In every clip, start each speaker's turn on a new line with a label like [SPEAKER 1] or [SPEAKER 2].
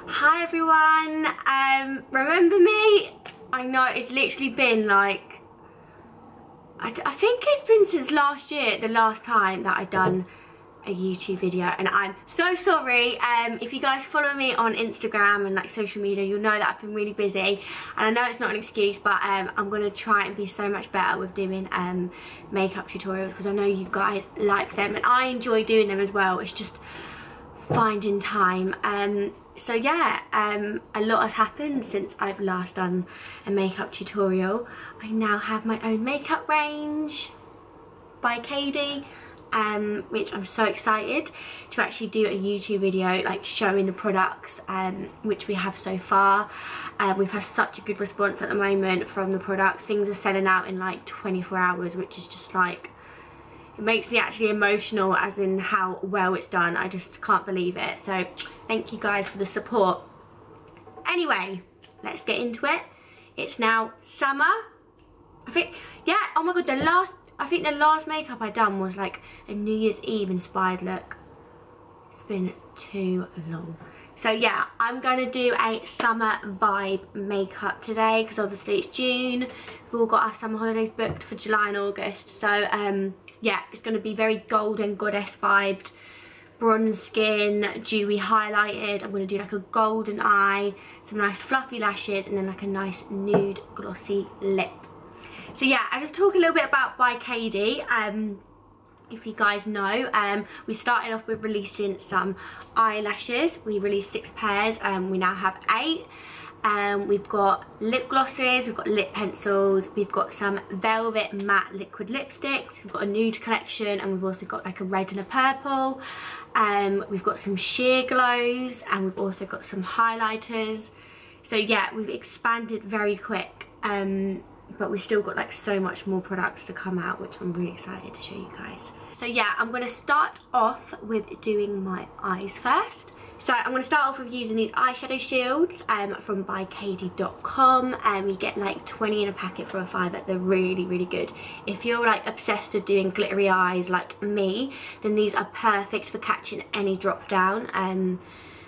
[SPEAKER 1] Hi everyone, remember me? I know it's literally been like, I think it's been since last year, the last time that I done a YouTube video, and I'm so sorry. If you guys follow me on Instagram and like social media, you'll know that I've been really busy, and I know it's not an excuse, but I'm gonna try and be so much better with doing makeup tutorials, because I know you guys like them and I enjoy doing them as well. It's just finding time. So yeah, a lot has happened since I've last done a makeup tutorial. I now have my own makeup range by Kady, which I'm so excited to actually do a YouTube video like showing the products which we have so far. We've had such a good response at the moment from the products. Things are selling out in like 24 hours, which is just like, it makes me actually emotional, as in how well it's done. I just can't believe it. So thank you guys for the support. Anyway, let's get into it. It's now summer. I think, yeah, oh my god, I think the last makeup I done was like a New Year's Eve inspired look. It's been too long. So yeah, I'm going to do a summer vibe makeup today, because obviously it's June. We've all got our summer holidays booked for July and August. So yeah, it's going to be very golden goddess vibed, bronze skin, dewy highlighted. I'm going to do like a golden eye, some nice fluffy lashes, and then like a nice nude glossy lip. So yeah, I'll just talk a little bit about by Kady. If you guys know, we started off with releasing some eyelashes. We released 6 pairs, we now have 8. We've got lip glosses, we've got lip pencils, we've got some velvet matte liquid lipsticks, we've got a nude collection, and we've also got like a red and a purple. We've got some sheer glows, and we've also got some highlighters. So yeah, we've expanded very quick, but we've still got like so much more products to come out, which I'm really excited to show you guys. So yeah, I'm going to start off with doing my eyes first. So I'm going to start off with using these eyeshadow shields from bykady.com, and you get like 20 in a packet for a £5. They're really, really good. If you're like obsessed with doing glittery eyes like me, then these are perfect for catching any drop down.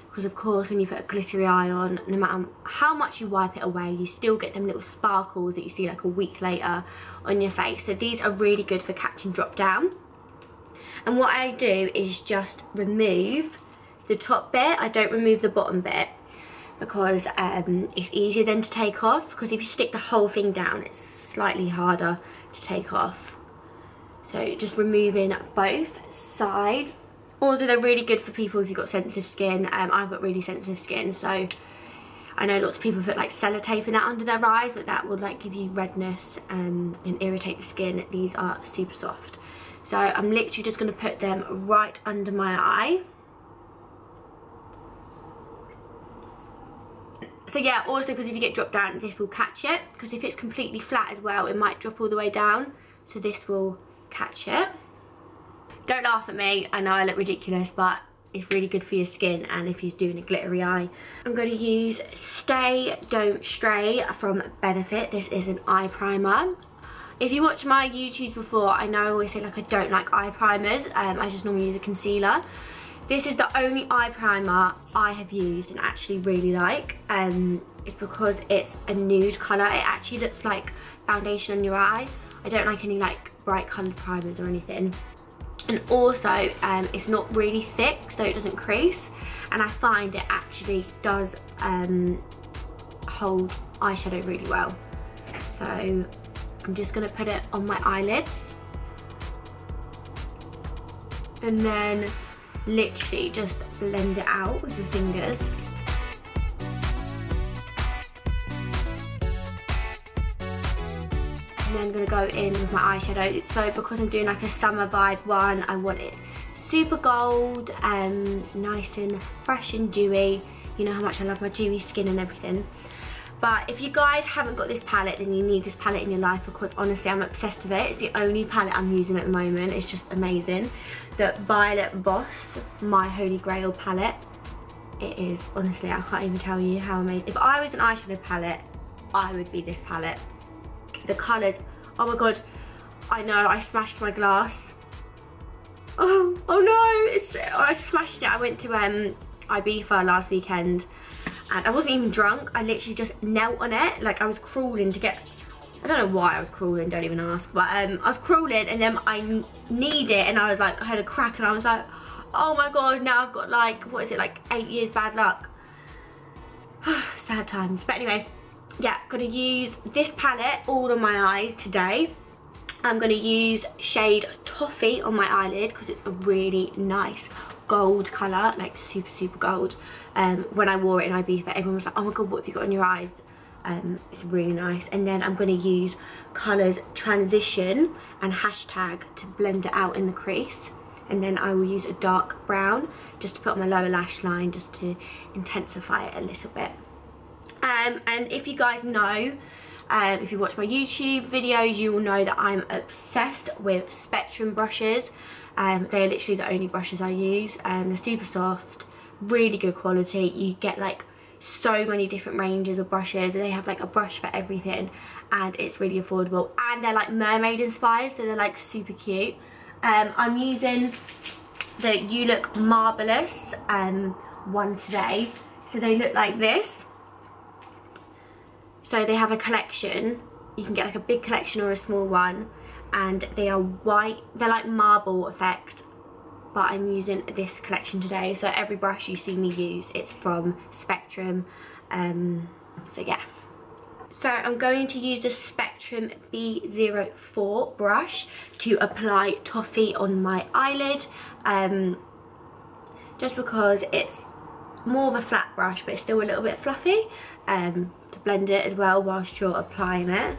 [SPEAKER 1] Because of course when you put a glittery eye on, no matter how much you wipe it away, you still get them little sparkles that you see like a week later on your face. So these are really good for catching drop down. And what I do is just remove the top bit. I don't remove the bottom bit, because it's easier then to take off, because if you stick the whole thing down, it's slightly harder to take off. So just removing both sides. Also, they're really good for people if you've got sensitive skin. I've got really sensitive skin, so I know lots of people put like sellotaping that under their eyes, but that would like give you redness and irritate the skin. These are super soft. So I'm literally just going to put them right under my eye. So yeah, also because if you get dropped down, this will catch it, because if it's completely flat as well, it might drop all the way down. So this will catch it. Don't laugh at me, I know I look ridiculous, but it's really good for your skin and if you're doing a glittery eye. I'm going to use Stay Don't Stray from Benefit. This is an eye primer. If you watch my YouTubes before, I know I always say like I don't like eye primers. I just normally use a concealer. This is the only eye primer I have used and actually really like. It's because it's a nude colour. It actually looks like foundation on your eye. I don't like any like bright coloured primers or anything. And also it's not really thick, so it doesn't crease, and I find it actually does hold eyeshadow really well. So I'm just going to put it on my eyelids, and then literally just blend it out with the fingers. And then I'm going to go in with my eyeshadow. So because I'm doing like a summer vibe one, I want it super gold and nice and fresh and dewy. You know how much I love my dewy skin and everything. But if you guys haven't got this palette, then you need this palette in your life, because honestly I'm obsessed with it. It's the only palette I'm using at the moment. It's just amazing. The Violet Voss My Holy Grail palette. It is, honestly, I can't even tell you how amazing. If I was an eyeshadow palette, I would be this palette. The colours, oh my god, I know, I smashed my glass. Oh no, I smashed it. I went to Ibiza last weekend and I wasn't even drunk. I literally just knelt on it, like I was crawling to get, I don't know why I was crawling, don't even ask, but I was crawling, and then I kneed it, and I was like, I had a crack, and I was like, oh my god, now I've got like, what is it, like 8 years bad luck. Sad times. But anyway, yeah, gonna use this palette all on my eyes today. I'm gonna use shade Toffee on my eyelid because it's a really nice gold colour, like super, super gold. When I wore it in Ibiza, everyone was like, oh my god, what have you got on your eyes? It's really nice. And then I'm going to use colours Transition and Hashtag to blend it out in the crease. And then I will use a dark brown just to put on my lower lash line, just to intensify it a little bit. And if you guys know, if you watch my YouTube videos, you will know that I'm obsessed with Spectrum brushes. They're literally the only brushes I use. They're super soft, really good quality. You get like so many different ranges of brushes. They have like a brush for everything, and it's really affordable, and they're like mermaid inspired, so they're like super cute. I'm using the You Look Marvellous one today. So they look like this. So they have a collection. You can get like a big collection or a small one, and they are white. They're like marble effect, but I'm using this collection today. So every brush you see me use, it's from Spectrum. So yeah. So I'm going to use the Spectrum B04 brush to apply Toffee on my eyelid. Just because it's more of a flat brush, but it's still a little bit fluffy. To blend it as well whilst you're applying it.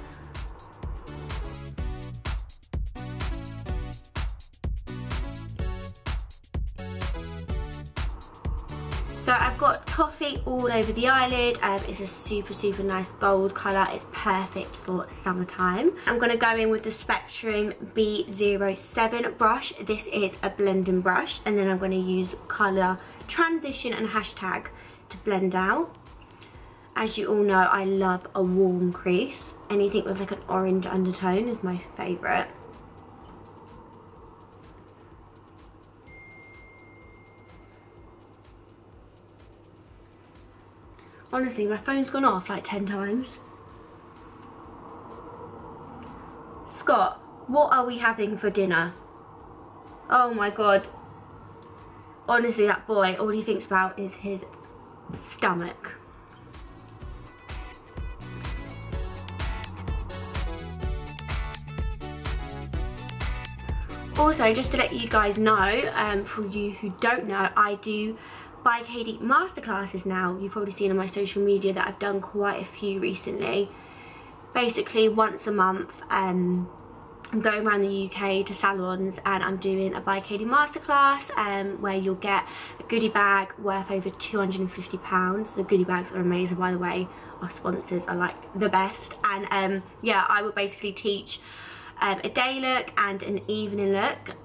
[SPEAKER 1] So I've got Toffee all over the eyelid. It's a super, super nice gold colour. It's perfect for summertime. I'm going to go in with the Spectrum B07 brush. This is a blending brush. And then I'm going to use colour Transition and Hashtag to blend out. As you all know, I love a warm crease. Anything with like an orange undertone is my favourite. Honestly, my phone's gone off like 10 times. Scott, what are we having for dinner? Oh my god. Honestly, that boy, all he thinks about is his stomach. Also, just to let you guys know, for you who don't know, I do by Kady masterclasses now. You've probably seen on my social media that I've done quite a few recently. Basically once a month, I'm going around the UK to salons, and I'm doing a by Kady masterclass where you'll get a goodie bag worth over £250. The goodie bags are amazing, by the way. Our sponsors are like the best. And yeah, I will basically teach a day look and an evening look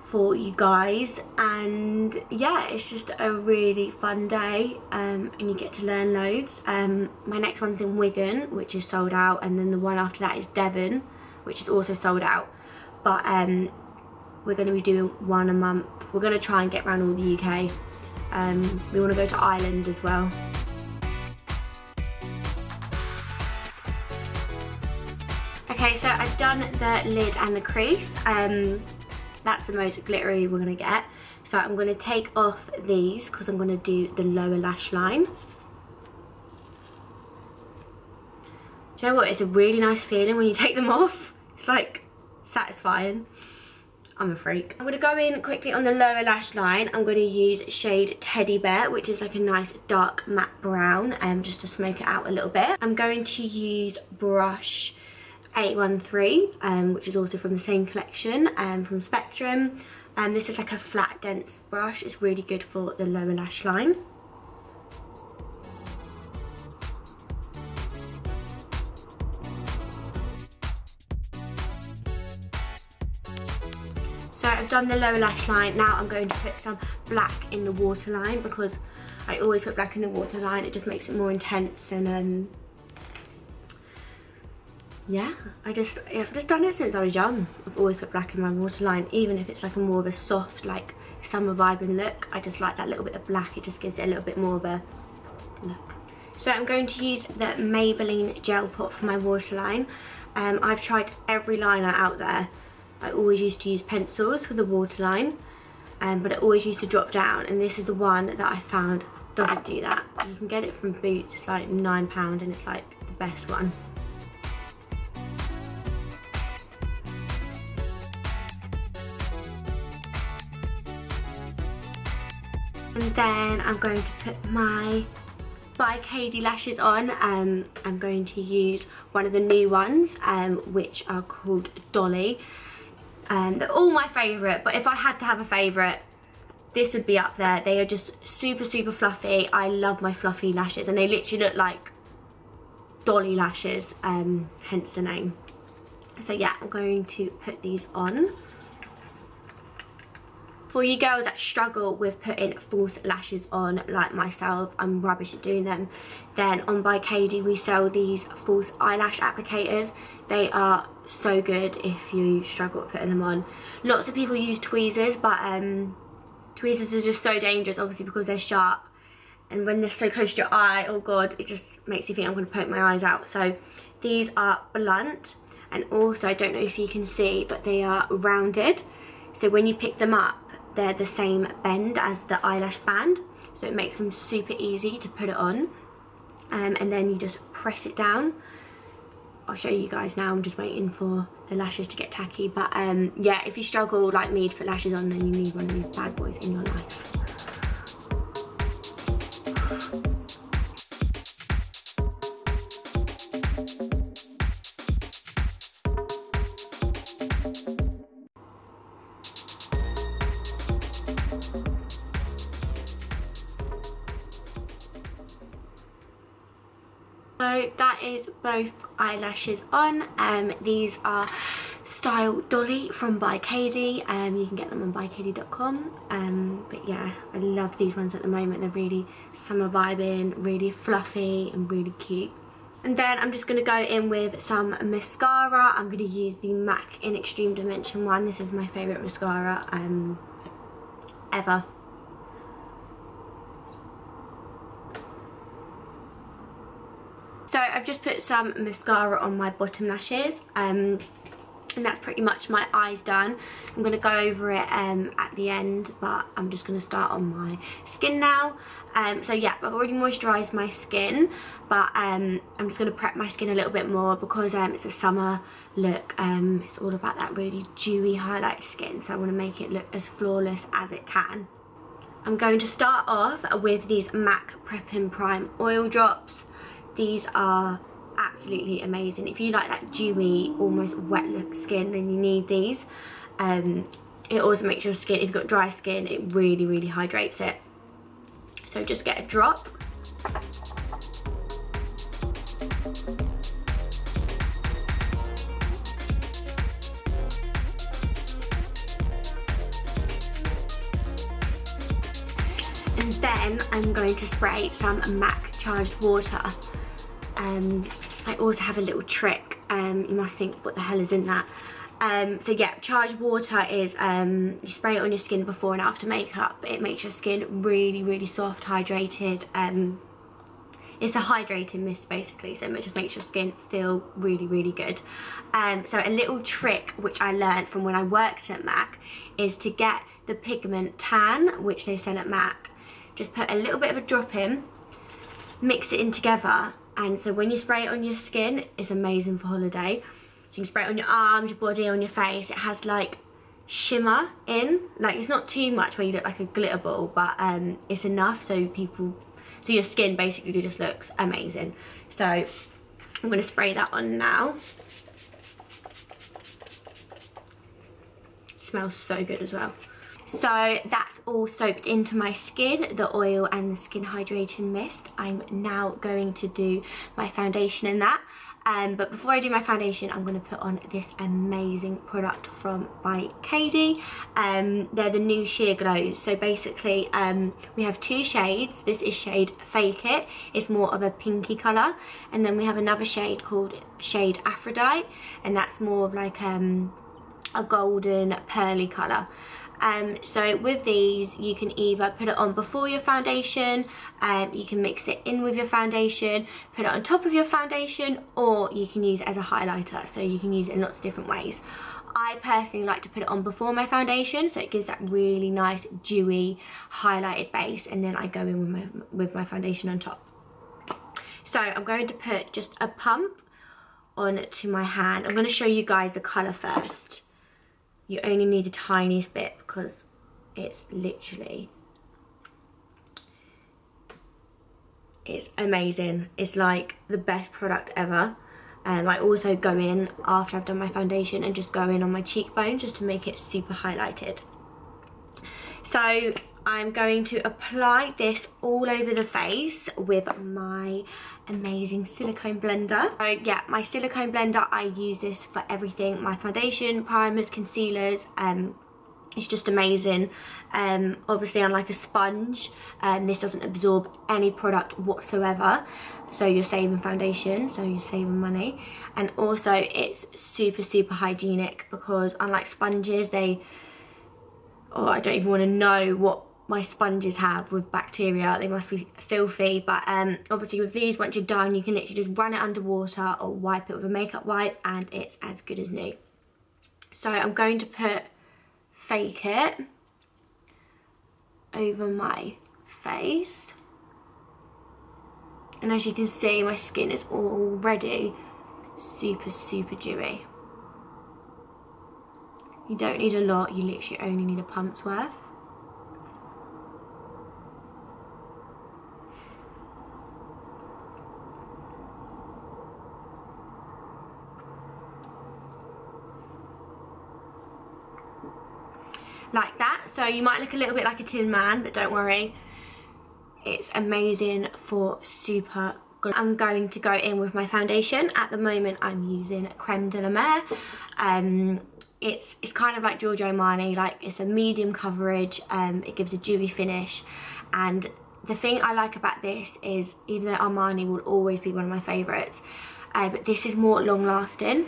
[SPEAKER 1] for you guys, and yeah, it's just a really fun day, and you get to learn loads. My next one's in Wigan, which is sold out, and then the one after that is Devon, which is also sold out. But we're going to be doing one a month. We're going to try and get around all the UK. We want to go to Ireland as well. Okay, so I've done the lid and the crease. That's the most glittery we're going to get. So I'm going to take off these because I'm going to do the lower lash line. Do you know what? It's a really nice feeling when you take them off. It's like satisfying. I'm a freak. I'm going to go in quickly on the lower lash line. I'm going to use shade Teddy Bear, which is like a nice dark matte brown, just to smoke it out a little bit. I'm going to use brush 813, which is also from the same collection, from Spectrum. This is like a flat dense brush. It's really good for the lower lash line. So I've done the lower lash line. Now I'm going to put some black in the waterline, because I always put black in the waterline. It just makes it more intense, and yeah, I've just done it since I was young. I've always put black in my waterline, even if it's like a more of a soft, like summer vibing look. I just like that little bit of black, it just gives it a little bit more of a look. So I'm going to use the Maybelline gel pot for my waterline. I've tried every liner out there. I always used to use pencils for the waterline, but it always used to drop down, and this is the one that I found doesn't do that. You can get it from Boots, it's like £9 and it's like the best one. And then I'm going to put my by Kady lashes on. I'm going to use one of the new ones, which are called Dolly. They're all my favourite, but if I had to have a favourite, this would be up there. They are just super, super fluffy. I love my fluffy lashes, and they literally look like Dolly lashes, hence the name. So yeah, I'm going to put these on. For you girls that struggle with putting false lashes on like myself, I'm rubbish at doing them, then on by Kady we sell these false eyelash applicators. They are so good if you struggle with putting them on. Lots of people use tweezers, but tweezers are just so dangerous, obviously, because they're sharp, and when they're so close to your eye, oh god, it just makes you think I'm going to poke my eyes out. So these are blunt, and also I don't know if you can see, but they are rounded, so when you pick them up they're the same bend as the eyelash band, so it makes them super easy to put it on. And then you just press it down. I'll show you guys now, I'm just waiting for the lashes to get tacky, but yeah, if you struggle like me to put lashes on, then you need one of these bad boys in your life. So that is both eyelashes on. These are Style Dolly from by Kady. You can get them on bykady.com. But yeah, I love these ones at the moment. They're really summer vibing, really fluffy and really cute. And then I'm just going to go in with some mascara. I'm going to use the MAC in Extreme Dimension one. This is my favourite mascara ever. So I've just put some mascara on my bottom lashes, and that's pretty much my eyes done. I'm going to go over it at the end, but I'm just going to start on my skin now. So yeah, I've already moisturised my skin, but I'm just going to prep my skin a little bit more because it's a summer look. It's all about that really dewy highlight skin, so I want to make it look as flawless as it can. I'm going to start off with these MAC Prep and Prime oil drops. These are absolutely amazing. If you like that dewy, almost wet look skin, then you need these. It also makes your skin, if you've got dry skin, it really, really hydrates it. So just get a drop. And then I'm going to spray some MAC Charged Water. I also have a little trick. You must think, what the hell is in that? So yeah, Charged Water is, you spray it on your skin before and after makeup. It makes your skin really, really soft, hydrated. It's a hydrating mist basically, so it just makes your skin feel really, really good. So a little trick which I learned from when I worked at MAC is to get the pigment tan, which they sell at MAC. Just put a little bit of a drop in, mix it in together, and so when you spray it on your skin, it's amazing for holiday. So you can spray it on your arms, your body, on your face. It has like shimmer in, like it's not too much where you look like a glitter ball, but it's enough so your skin basically just looks amazing. So I'm going to spray that on now. It smells so good as well. So that's all soaked into my skin, the oil and the skin hydrating mist. I'm now going to do my foundation in that. But before I do my foundation, I'm going to put on this amazing product from by Kady. They're the new Sheer Glows. So basically we have two shades. This is shade Fake It. It's more of a pinky colour. And then we have another shade called shade Aphrodite. And that's more of like a golden pearly colour. So with these, you can either put it on before your foundation, you can mix it in with your foundation, put it on top of your foundation, or you can use it as a highlighter, so you can use it in lots of different ways. I personally like to put it on before my foundation, so it gives that really nice dewy highlighted base, and then I go in with my foundation on top. So I'm going to put just a pump onto my hand. I'm going to show you guys the colour first. You only need the tiniest bit because it's literally, it's amazing. It's like the best product ever. I also go in after I've done my foundation and just go in on my cheekbone just to make it super highlighted. So I'm going to apply this all over the face with my amazing silicone blender. So yeah, my silicone blender, I use this for everything. My foundation, primers, concealers, it's just amazing. Obviously, unlike a sponge, this doesn't absorb any product whatsoever. So you're saving foundation, so you're saving money. And also it's super, super hygienic because unlike sponges, I don't even want to know what my sponges have with bacteria. They must be filthy. But obviously with these, once you're done, you can literally just run it under water or wipe it with a makeup wipe and it's as good as new. So I'm going to put Fake It over my face. And as you can see, my skin is already super, super dewy. You don't need a lot, you literally only need a pump's worth. Like that. So you might look a little bit like a Tin Man, but don't worry. It's amazing for super good. I'm going to go in with my foundation. At the moment, I'm using Creme De La Mer. It's kind of like Giorgio Armani, like it's a medium coverage. It gives a dewy finish. And the thing I like about this is, even though Armani will always be one of my favourites, but this is more long lasting.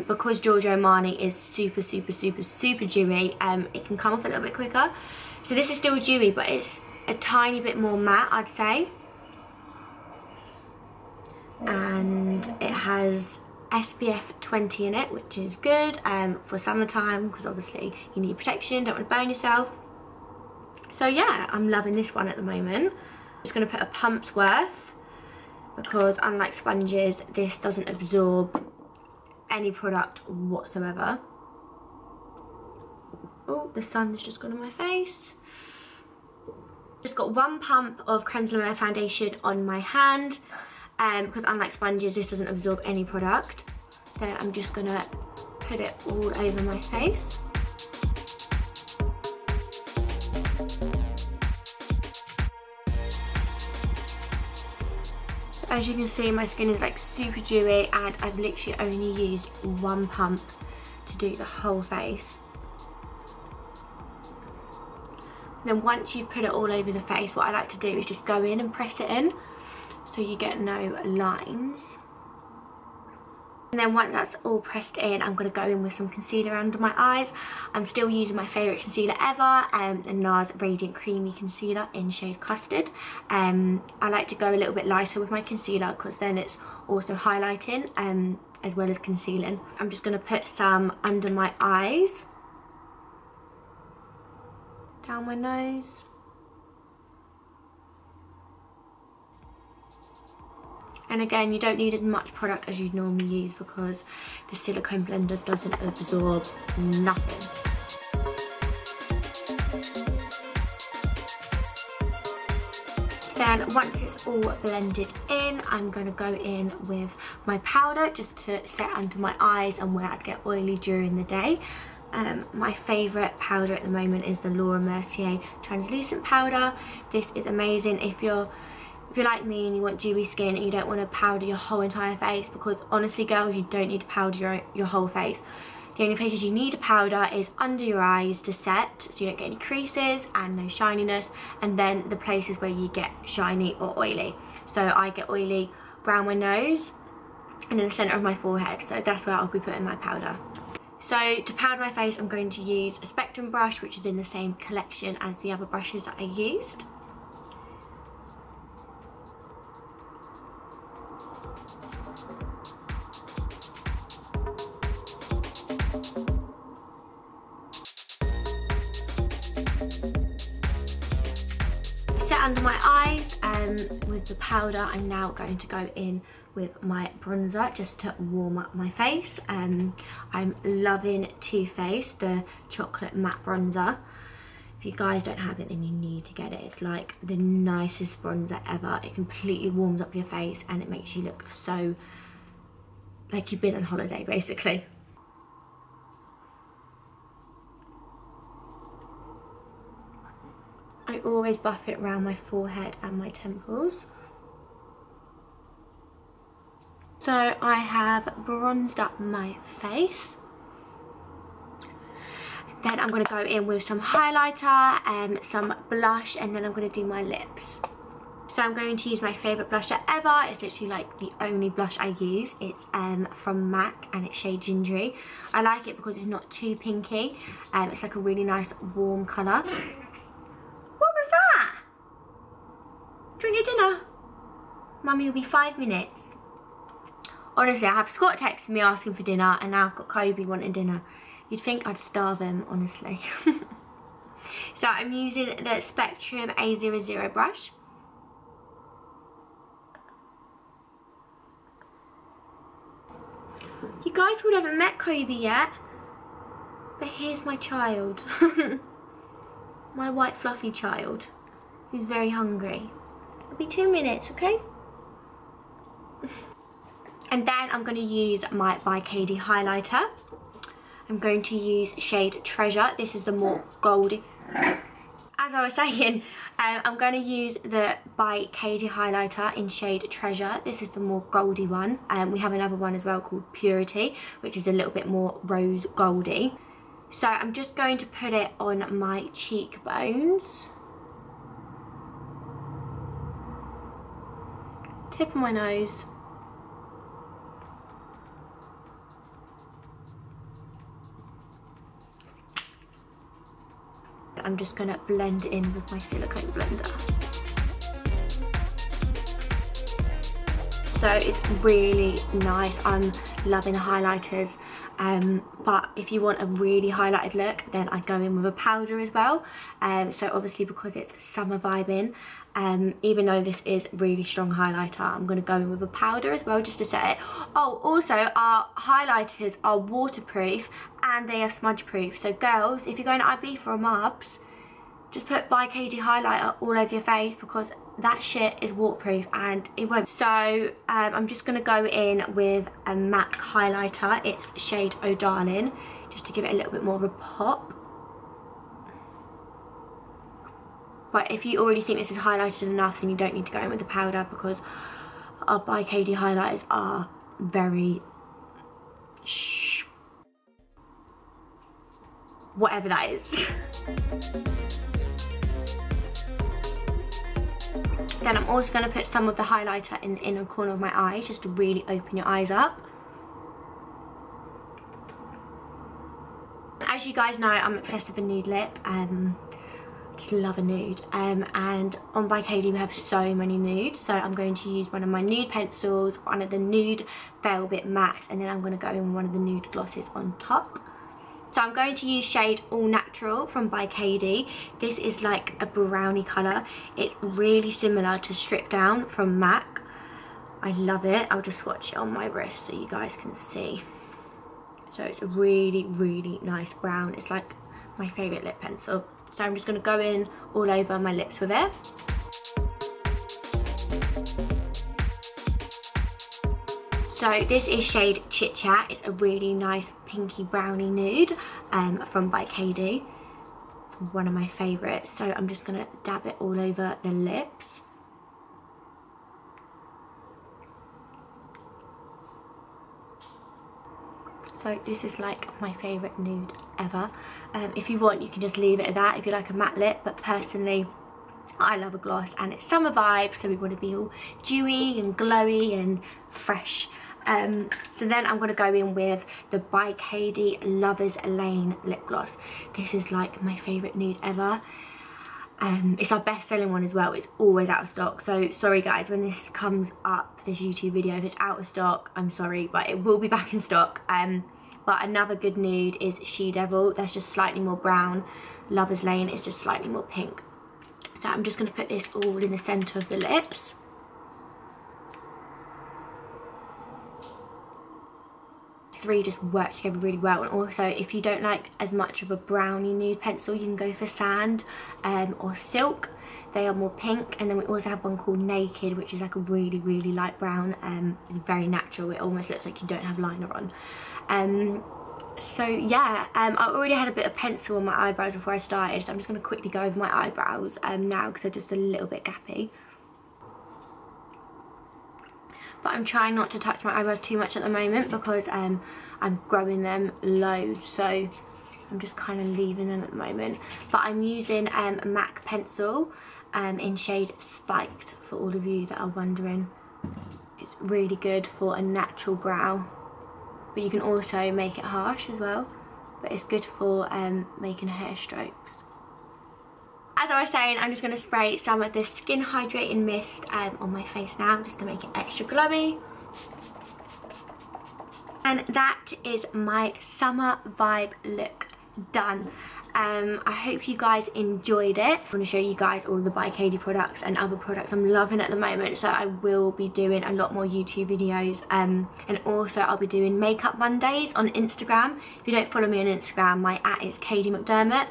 [SPEAKER 1] Because Giorgio Armani is super, super, super, super dewy, it can come off a little bit quicker. So this is still dewy, but it's a tiny bit more matte, I'd say. And it has SPF 20 in it, which is good for summertime, because obviously you need protection, don't want to burn yourself. So yeah, I'm loving this one at the moment. I'm just going to put a pump's worth, because unlike sponges, this doesn't absorb any product whatsoever. Oh, the sun's just gone on my face. Just got one pump of Creme De La Mer foundation on my hand, because unlike sponges, this doesn't absorb any product. Then I'm just gonna put it all over my face. As you can see, my skin is like super dewy, and I've literally only used one pump to do the whole face. Then once you've put it all over the face, what I like to do is just go in and press it in so you get no lines. And then once that's all pressed in, I'm going to go in with some concealer under my eyes. I'm still using my favourite concealer ever, the Nars Radiant Creamy Concealer in shade Custard. I like to go a little bit lighter with my concealer because then it's also highlighting as well as concealing. I'm just going to put some under my eyes, down my nose. And again, you don't need as much product as you'd normally use because the silicone blender doesn't absorb nothing. Then once it's all blended in, I'm going to go in with my powder just to set under my eyes and where I'd get oily during the day. My favourite powder at the moment is the Mercier translucent powder. This is amazing if you're like me and you want dewy skin and you don't want to powder your whole entire face, because honestly girls, you don't need to powder your whole face. The only places you need to powder is under your eyes to set, so you don't get any creases and no shininess, and then the places where you get shiny or oily. So I get oily around my nose and in the centre of my forehead, so that's where I'll be putting my powder. So to powder my face, I'm going to use a Spectrum brush, which is in the same collection as the other brushes that I used. Set under my eyes with the powder. I'm now going to go in with my bronzer just to warm up my face. I'm loving Too Faced, the chocolate matte bronzer. If you guys don't have it, then you need to get it. It's like the nicest bronzer ever. It completely warms up your face and it makes you look so like you've been on holiday, basically. I always buff it around my forehead and my temples. So I have bronzed up my face. Then I'm going to go in with some highlighter and some blush, and then I'm going to do my lips. So I'm going to use my favourite blusher ever. It's literally like the only blush I use. It's from MAC and it's shade Gingery. I like it because it's not too pinky. It's like a really nice warm colour. What was that? During your dinner? Mummy will be 5 minutes. Honestly, I have Scott texting me asking for dinner, and now I've got Kobe wanting dinner. You'd think I'd starve him, honestly. So I'm using the Spectrum A00 brush. You guys will never met Kobe yet, but here's my child. My white fluffy child, who's very hungry. It'll be 2 minutes, okay? And then I'm going to use my by Kady highlighter. I'm going to use shade Treasure. This is the more goldy. As I was saying, I'm going to use the by Kady highlighter in shade Treasure. This is the more goldy one. We have another one as well called Purity, which is a little bit more rose goldy. So I'm just going to put it on my cheekbones. Tip of my nose. I'm just going to blend in with my silicone blender. So it's really nice. I'm loving the highlighters. But if you want a really highlighted look, then I go in with a powder as well. So obviously because it's summer vibing, even though this is really strong highlighter, I'm going to go in with a powder as well just to set it. Oh, also our highlighters are waterproof and they are smudge proof. So girls, if you're going to Ibiza or Marbs, just put by Kady highlighter all over your face because that shit is waterproof and it won't. So I'm just going to go in with a MAC highlighter. It's shade Oh Darling, just to give it a little bit more of a pop. But if you already think this is highlighted enough, then you don't need to go in with the powder because our by Kady highlighters are very whatever that is. Then I'm also going to put some of the highlighter in the inner corner of my eyes just to really open your eyes up. As you guys know, I'm obsessed with a nude lip. Just love a nude. And on by Kady we have so many nudes. So I'm going to use one of my nude pencils, one of the nude Velvet Mattes, and then I'm going to go in with one of the nude glosses on top. So I'm going to use shade All Natural from by Kady. This is like a brownie colour. It's really similar to Strip Down from MAC. I love it. I'll just swatch it on my wrist so you guys can see. So it's a really, really nice brown. It's like my favourite lip pencil. So I'm just going to go in all over my lips with it. So this is shade Chit Chat. It's a really nice pinky brownie nude from by Kady. It's one of my favourites. So I'm just going to dab it all over the lips. So this is like my favourite nude ever. If you want, you can just leave it at that if you like a matte lip, but personally I love a gloss and it's summer vibes, so we want to be all dewy and glowy and fresh. So then I'm going to go in with the by Kady Lover's Lane lip gloss. This is like my favourite nude ever. It's our best selling one as well. It's always out of stock, so sorry guys when this comes up, this YouTube video, if it's out of stock, I'm sorry, but it will be back in stock. But another good nude is She Devil. That's just slightly more brown. Lover's Lane is just slightly more pink. So I'm just going to put this all in the centre of the lips. Three just work together really well. And also, if you don't like as much of a browny nude pencil, you can go for Sand or Silk. They are more pink. And then we also have one called Naked, which is like a really, really light brown. It's very natural. It almost looks like you don't have liner on. So yeah, I already had a bit of pencil on my eyebrows before I started, so I'm just going to quickly go over my eyebrows now because they're just a little bit gappy. But I'm trying not to touch my eyebrows too much at the moment because I'm growing them loads, so I'm just kind of leaving them at the moment. But I'm using a MAC pencil in shade Spiked, for all of you that are wondering. It's really good for a natural brow, but you can also make it harsh as well, but it's good for making hair strokes. As I was saying, I'm just going to spray some of this Skin Hydrating Mist on my face now, just to make it extra glowy. And that is my summer vibe look done. I hope you guys enjoyed it. I want to show you guys all the by Kady products and other products I'm loving at the moment, so I will be doing a lot more YouTube videos, and also I'll be doing Makeup Mondays on Instagram. If you don't follow me on Instagram, my @ is Kady McDermott.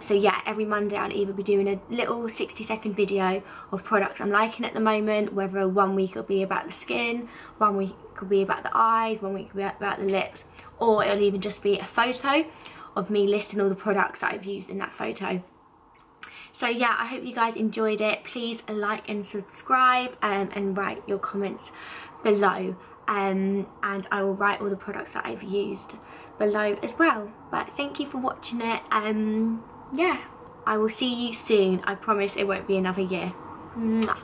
[SPEAKER 1] So yeah, every Monday I'll either be doing a little 60-second video of products I'm liking at the moment, whether one week it'll be about the skin, one week could be about the eyes, one week could be about the lips, or it'll even just be a photo of me listing all the products that I've used in that photo. So yeah, I hope you guys enjoyed it. Please like and subscribe, and write your comments below, and I will write all the products that I've used below as well. But thank you for watching it. Yeah, I will see you soon. I promise it won't be another year. Mwah.